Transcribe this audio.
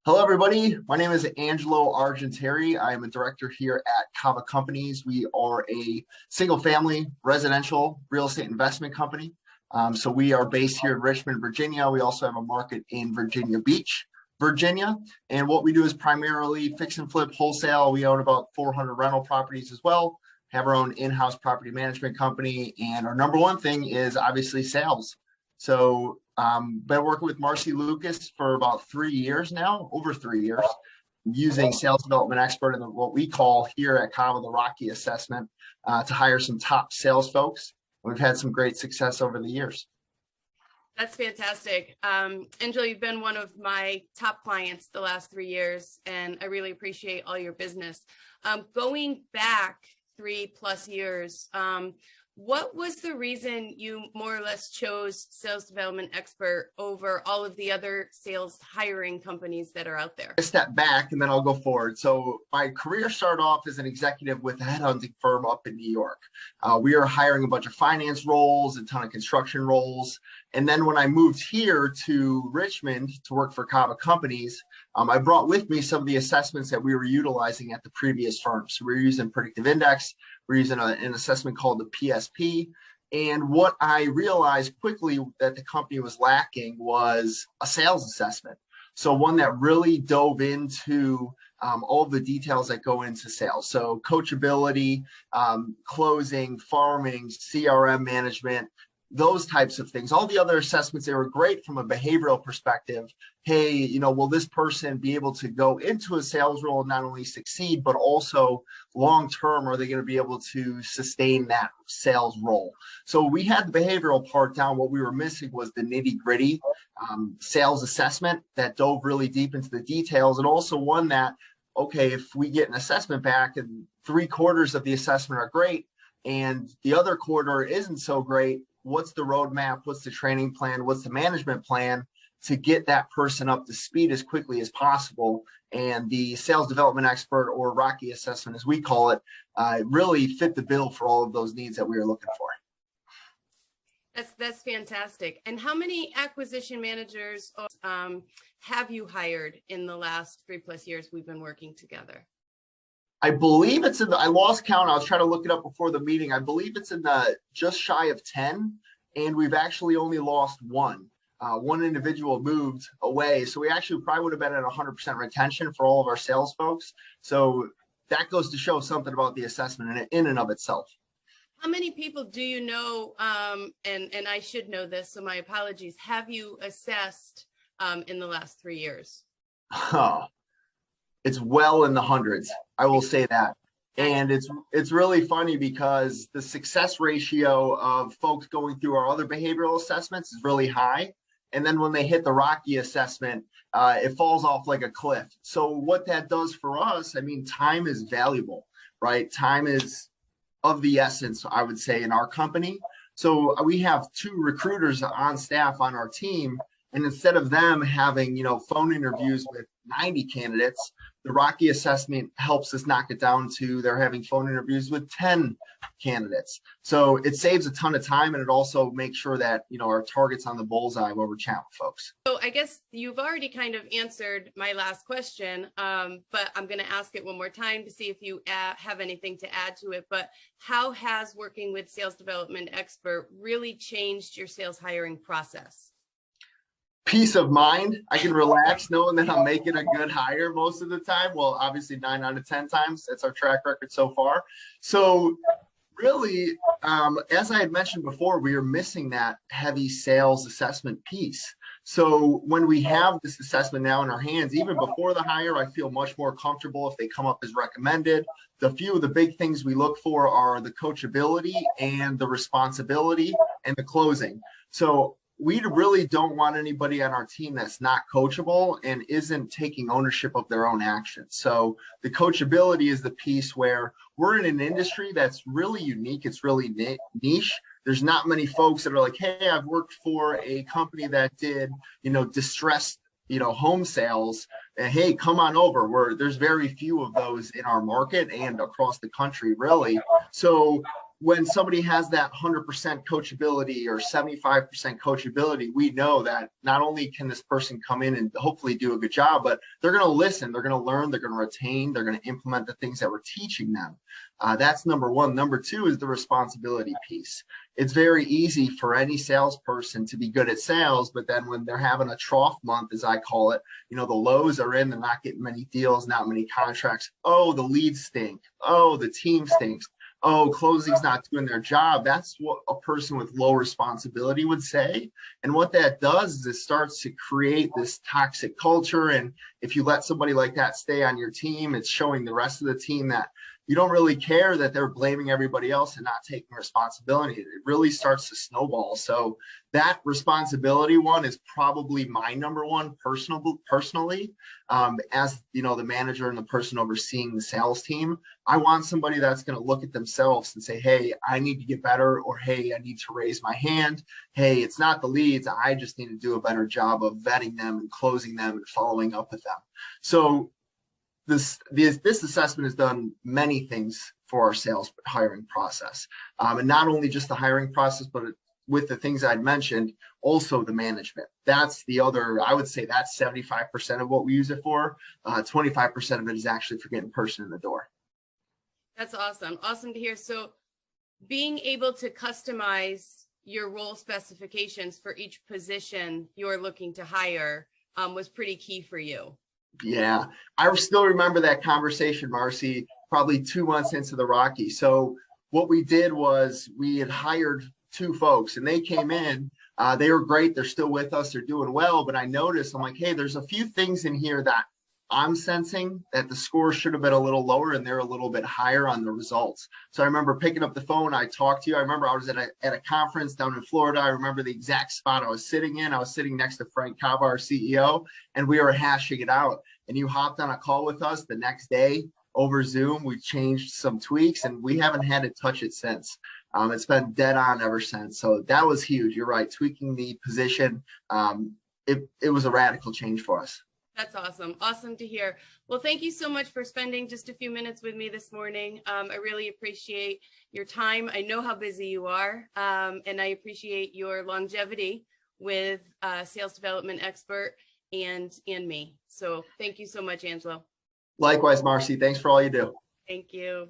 Hello, everybody. My name is Angelo Argentieri. I am a director here at Cava Companies. We are a single-family residential real estate investment company. So we are based here in Richmond, Virginia. We also have a market in Virginia Beach, Virginia. And what we do is primarily fix and flip wholesale. We own about 400 rental properties as well, have our own in-house property management company. And our number one thing is obviously sales. So been working with Marcy Lucas for about 3 years now, over 3 years, using sales development expert in what we call here at Cava the Rocky Assessment to hire some top sales folks. We've had some great success over the years. That's fantastic. Angelo, you've been one of my top clients the last 3 years, and I really appreciate all your business. Going back 3+ years, what was the reason you more or less chose sales development expert over all of the other sales hiring companies that are out there? I step back and then I'll go forward. So my career started off as an executive with a headhunting firm up in New York. We were hiring a bunch of finance roles, a ton of construction roles. And then when I moved here to Richmond to work for Cava Companies, I brought with me some of the assessments that we were utilizing at the previous firm. So we were using predictive index. We're using an assessment called the PSP. And what I realized quickly that the company was lacking was a sales assessment. So one that really dove into all of the details that go into sales. So coachability, closing, farming, CRM management, those types of things. All the other assessments, they were great from a behavioral perspective. Hey, will this person be able to go into a sales role and not only succeed, but also long-term, are they going to be able to sustain that sales role? So we had the behavioral part down. What we were missing was the nitty-gritty sales assessment that dove really deep into the details, and also one that, okay, if we get an assessment back and 3/4 of the assessment are great and the other quarter isn't so great, what's the roadmap? What's the training plan? What's the management plan to get that person up to speed as quickly as possible? And the sales development expert, or Rocky assessment as we call it, really fit the bill for all of those needs that we were looking for. That's fantastic. And how many acquisition managers have you hired in the last 3+ years we've been working together? I believe it's in the, I lost count. I was trying to look it up before the meeting. I believe it's in the just shy of 10, and we've actually only lost one. One individual moved away. So we actually probably would have been at 100% retention for all of our sales folks. So that goes to show something about the assessment in and of itself. How many people do you know, and I should know this, so my apologies, have you assessed in the last 3 years? Oh, it's well in the hundreds, I will say that. And it's really funny because the success ratio of folks going through our other behavioral assessments is really high. And then when they hit the Rocky assessment, it falls off like a cliff. So what that does for us, I mean, time is valuable, right? Time is of the essence, I would say, in our company. So we have 2 recruiters on staff on our team. And instead of them having, phone interviews with 90 candidates, the Rocky assessment helps us knock it down to they're having phone interviews with 10 candidates. So it saves a ton of time, and it also makes sure that, our target's on the bullseye when we're chatting with folks. So I guess you've already kind of answered my last question, but I'm going to ask it one more time to see if you have anything to add to it. But how has working with sales development expert really changed your sales hiring process? Peace of mind. I can relax knowing that I'm making a good hire most of the time. Well, obviously 9 out of 10 times. That's our track record so far. So really, as I had mentioned before, we are missing that heavy sales assessment piece. So when we have this assessment now in our hands, even before the hire, I feel much more comfortable if they come up as recommended. The few of the big things we look for are the coachability and the responsibility and the closing. So we really don't want anybody on our team that's not coachable and isn't taking ownership of their own actions. So the coachability is the piece where we're in an industry that's really unique. It's really niche. There's not many folks that are like, hey, I've worked for a company that did, distressed, home sales. And hey, come on over. There's very few of those in our market and across the country, really. So when somebody has that 100% coachability or 75% coachability, we know that not only can this person come in and hopefully do a good job, but they're going to listen, they're going to learn, they're going to retain, they're going to implement the things that we're teaching them. That's number one. Number two is the responsibility piece. It's very easy for any salesperson to be good at sales, but then when they're having a trough month, as I call it, the lows are in, they're not getting many deals, not many contracts. Oh, the leads stink. Oh, the team stinks. Oh, closing's not doing their job. That's what a person with low responsibility would say. And what that does is it starts to create this toxic culture. And if you let somebody like that stay on your team, it's showing the rest of the team that you don't really care, that they're blaming everybody else and not taking responsibility. It really starts to snowball. So that responsibility one is probably my number one personally. As the manager and the person overseeing the sales team, I want somebody that's going to look at themselves and say, hey, I need to get better, or hey, I need to raise my hand. Hey, it's not the leads. I just need to do a better job of vetting them and closing them and following up with them. So this assessment has done many things for our sales hiring process. And not only just the hiring process, but with the things I'd mentioned, also the management. That's the other, I would say that's 75% of what we use it for. 25% of it is actually for getting a person in the door. That's awesome. Awesome to hear. So being able to customize your role specifications for each position you're looking to hire was pretty key for you. Yeah, I still remember that conversation, Marcy, probably 2 months into the Rocky. So what we did was we had hired 2 folks and they came in. They were great. They're still with us. They're doing well. But I noticed, I'm like, hey, there's a few things in here that I'm sensing that the score should have been a little lower and they're a little bit higher on the results. So I remember picking up the phone. I talked to you. I remember I was at a conference down in Florida. I remember the exact spot I was sitting in. I was sitting next to Frank Cava, our CEO, and we were hashing it out. And you hopped on a call with us the next day over Zoom. We changed some tweaks and we haven't had to touch it since. It's been dead on ever since. So that was huge. You're right. Tweaking the position. It was a radical change for us. That's awesome. Awesome to hear. Well, thank you so much for spending just a few minutes with me this morning. I really appreciate your time. I know how busy you are, and I appreciate your longevity with sales development expert and me. So thank you so much, Angelo. Likewise, Marcy. Thanks for all you do. Thank you.